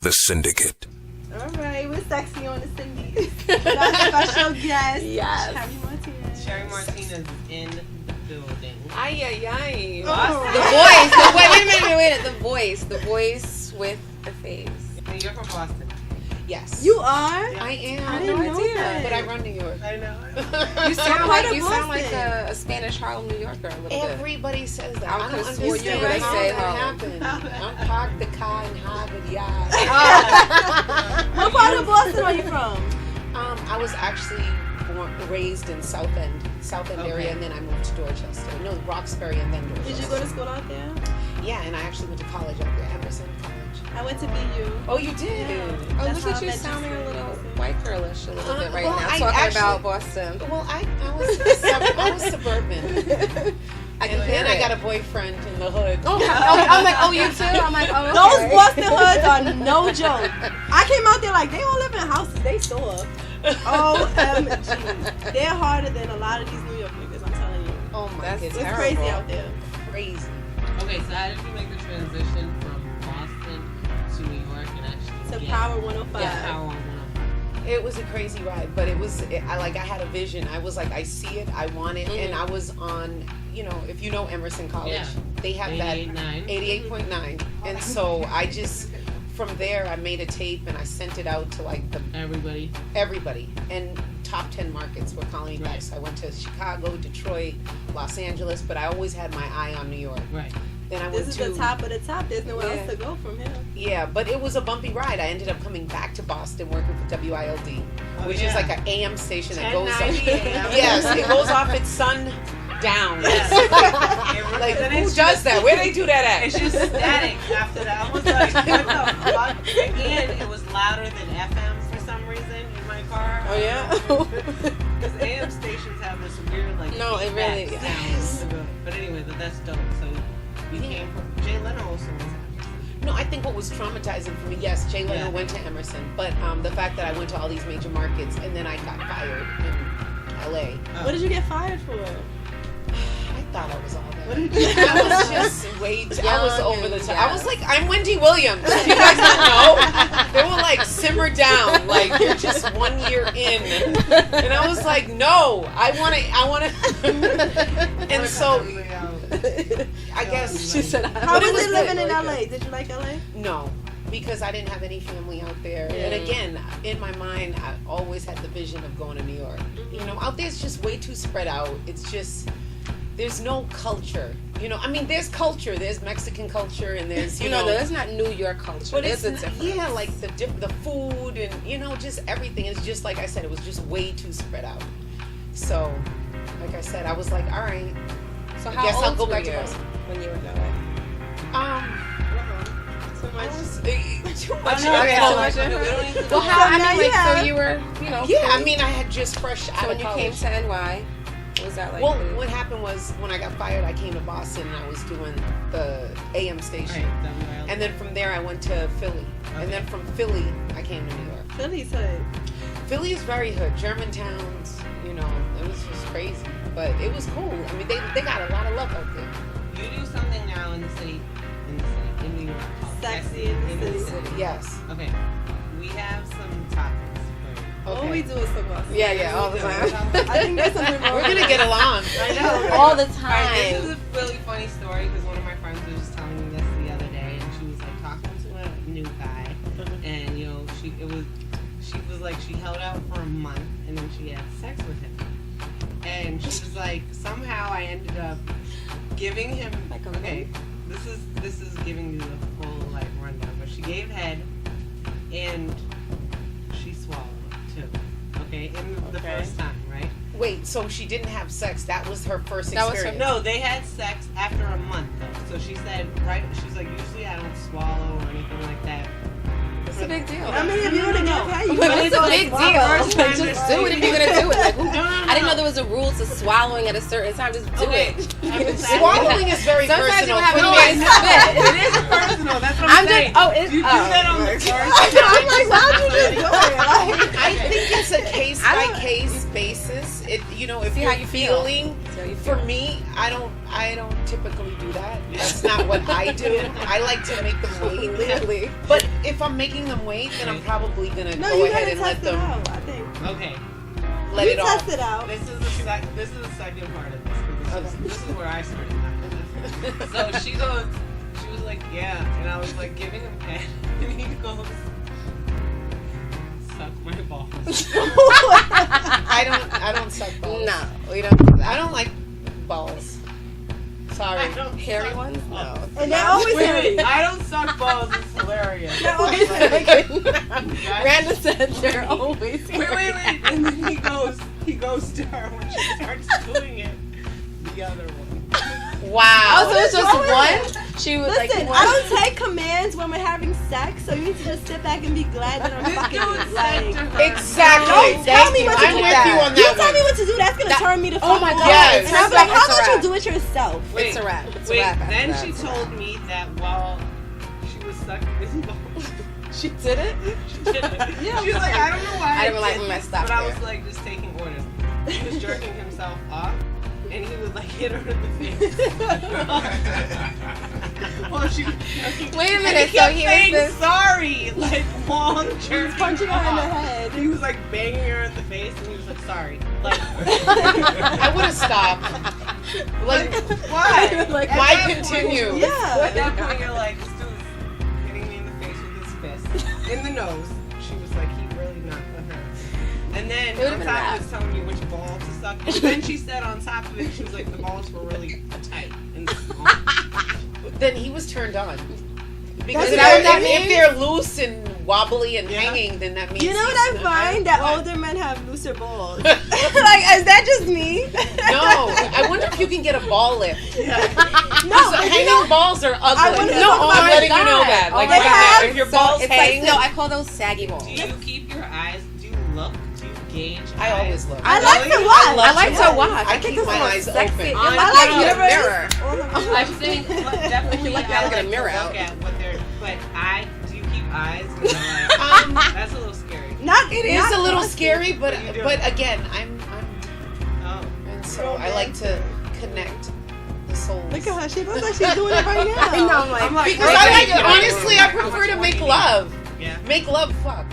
The Syndicate. All right, we're sexy on the Syndies. Our special guest, yes. Sherry Martinez. Sherry Martinez is in the building. Ay. Oh. The voice. The voice with the face. And you're from Boston. Yes. You are? I am. I didn't know that. But I run New York. I know. You sound part like of Boston? a Spanish Harlem New Yorker a little bit. Everybody says that. I don't understand you what how say that Harlem. happened. I'm parked the car in Harvard Yard. What part of Boston are you from? I was actually raised in South End area, and then I moved to Dorchester. No, Roxbury and then Dorchester. Did you go to school out there? Yeah, and I actually went to college out there, Emerson College. I went to BU. Oh, you did? Yeah. Oh, That's look how at you I met sounding a little Boston. white girlish a little bit right well, now, I talking actually- about Boston. Well, I was suburban. And then I got a boyfriend in the hood. I'm like, oh, you too? I'm like, oh, okay. Those Boston hoods are no joke. I came out there like, they don't live in houses, they store. OMG. They're harder than a lot of these New York niggas, I'm telling you. Oh my That's goodness. It's terrible. crazy out there. Crazy. Okay, so how did you make the transition from Boston to New York and actually To get Power 105. Yeah, Power 105. It was a crazy ride, but I had a vision. I was like, I see it, I want it, and I was on, if you know Emerson College, they have 88.9. 88.9, and so I just, from there, I made a tape and I sent it out to like everybody, and top 10 markets were calling me back. So I went to Chicago, Detroit, Los Angeles, but I always had my eye on New York. Right. Then I This went is to the top of the top. There's nowhere else to go from here. Yeah, but it was a bumpy ride. I ended up coming back to Boston working for WILD, which is like an AM station that goes off. 1090 AM. Yes, it goes off its sun down. Yes. Like, And who it's does just- that? Where they do that at? It's just static after that. I was like, what the fuck? And it was louder than FM for some reason in my car. Oh, yeah? Because AM stations have this weird, like, No, it really feedback sound. But anyway, that's dope. So you came from, Jay Leno also was at No, I think what was traumatizing for me, yes, Jay Leno went to Emerson, but the fact that I went to all these major markets and then I got fired in LA. What did you get fired for? I thought I was all that. What did you I was just I was over the top. Yes. I was like, I'm Wendy Williams. You guys don't know? They were like, simmer down. Like, you're just 1 year in. And I was like, no, I want to. And so, I guess. She said, How was it living in LA? Did you like LA? No, because I didn't have any family out there. And again, in my mind, I always had the vision of going to New York. Out there it's just way too spread out. It's just, there's no culture. There's culture. There's Mexican culture, and there's there's not New York culture. But There's it's a difference. like the food and just everything. It's just like I said, it was just way too spread out. So, like I said, I was like, all right. So I how guess old I'll go were back you to Boston. when you were in LA? Too much. Too much. Well, so you were, I had just fresh out So of when you college. came to NY, what was that like? Well, for you? what happened was when I got fired, I came to Boston and I was doing the AM station. Right, And then from there, I went to Philly. And then from Philly, I came to New York. Philly's hood. Philly is very hood. Germantowns, it was just crazy. But it was cool. They got a lot of love out there. You do something now in the city, in New York. called Sexy in the city. Yes. Okay, we have some topics for you. All we do is talk about sex. Yeah, all the time. I think there's something wrong. We're going to get along. I know. All the All right, this time. is a really funny story because one of my friends was just telling me this the other day, and she was like talking to a new guy, and she was like she held out for a month, and then she had sex with him, and she was like somehow I ended up giving him okay. This is giving you the full like rundown, but she gave head, and she swallowed too. Okay, in the first time, right? Wait, so she didn't have sex. That was her first That was her- experience. No, they had sex after a month though. So she said, she's like, usually I don't swallow or anything like that. It's a big deal. If you would have got paid, you But would've it's a done big it. deal. First Like, time just it's do it if you're gonna do it. Like, I didn't know No. there was a rule to swallowing at a certain time. Just do Okay. it. I'm just saying. Swallowing is very Sometimes personal. you have For no me, idea. It is personal. That's what I'm I'm saying. just. Oh, it's. You do that on the first I'm like, why'd you just do it? Like, I think it's a case by case basis. if See you're how you feel. feeling, See how you for feel. me, I don't typically do that. That's not what I do. I like to make them wait. Literally. But if I'm making them wait, then I'm probably gonna No, go you ahead gotta and let test it them out, I think. Okay. let You it off. test it out. This is the second part of this. 'Cause this is where I started. So she was like, yeah, and I was like giving him head, and he goes, suck my balls. I don't suck balls. No, we don't do I that. don't like balls. Sorry. I don't Hairy suck ones? balls. No. And they're always Wait, hairy. I don't suck balls. It's hilarious. They're always hairy. Randa said they're always Wait. And then he goes to her when she starts doing it. The other one. Wow. Also, it's What is just wrong with one. She was Listen, like, I don't take commands when we're having sex, so you need to just sit back and be glad that I'm fucking like. Exactly. Don't tell me what to I'm do. with you on You that tell one. me what to do. That's gonna turn me the fuck Oh my on. God. Yes. And I'm like, how It's a about you wrap. do it yourself? It's a wrap. It's a Wait, wrap after then that. she told me that while she was sucking his balls, She did it? she did it. Yeah. She was like, I don't know why. I didn't like did when I this, stopped But I there. was like just taking orders. He was jerking himself up, and he would like hit her in the face. Well, she. Wait a And minute, he so kept here's saying this. sorry, like long jerking. punching her in the off. head. He was like banging her in the face, and he was like sorry. Like I would have stopped. Like, why? Like, At why that point- continue? Yeah. At that point, you're like, this dude's hitting me in the face with his fist. In the nose. She was like, he really knocked her. And then It would've on been top rap. of it, telling me which ball to suck. And then she said on top of it, she was like, the balls were really tight and small. then he was turned on. Because That's what that if means? they're loose and wobbly and Yeah. hanging, then that means You know what I he's- find? That What? older men have looser balls. Like, is that just me? No, I wonder if you can get a ball lift. No, So but you hanging know, balls are I ugly. wanna No, talk about I'm letting you know God. that. Oh Like, my God. if your So balls it's hang, like, no, I call those saggy balls. Do you keep your eyes, do you look, do you gauge I eyes? always look. I like to Really? watch. love I like Yes. to watch. I I think keep this my is eyes sexy. open. You're I like like in a mirrors. mirror. I'm saying definitely. You like I having a to mirror look out. at what they're, but do you keep eyes? And you're like, that's a little scary. It It is a little scary, but What do you do? but again, I'm Oh. and so I like to connect the souls. Look at her. She looks like she's doing it right now. I know, I'm like, I'm like, Because okay, I like yeah. honestly, I How much prefer to more make do you love. Yeah. Make love, fuck.